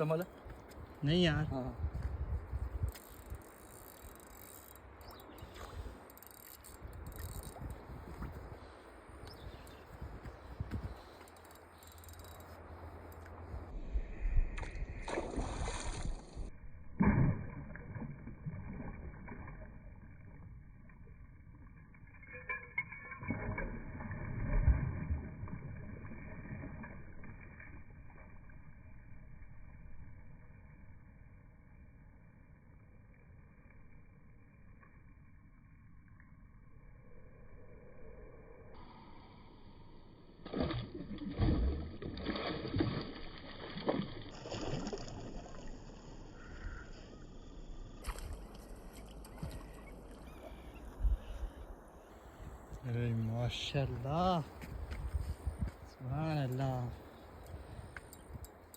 संभल नहीं यार। हाँ अरे माशाल्लाह, सुभान अल्लाह,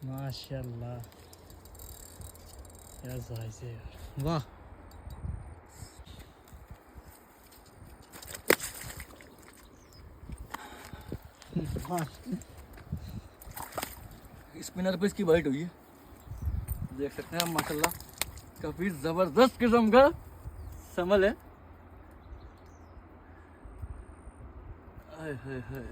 माशाल्लाह, क्या साइज है यार, वाह। स्पिनर पे इसकी बाइट हुई है, देख सकते हैं आप माशाल्लाह, काफी जबरदस्त किस्म का संभल है। हाय हाय हाय,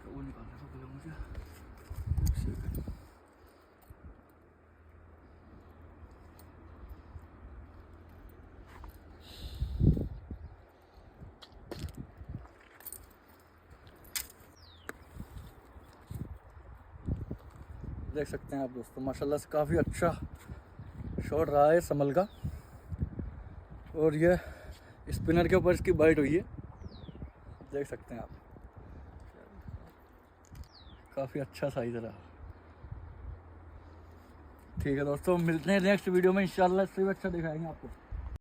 वो निकालना पड़ेगा मुझे, एक सेकंड। देख सकते हैं आप दोस्तों, माशाल्लाह से काफ़ी अच्छा शॉट रहा है संभल का, और ये स्पिनर के ऊपर इसकी बाइट हुई है, देख सकते हैं आप, काफ़ी अच्छा साइज रहा। ठीक है दोस्तों, मिलते हैं नेक्स्ट वीडियो में इंशाल्लाह, इससे भी अच्छा दिखाएंगे आपको।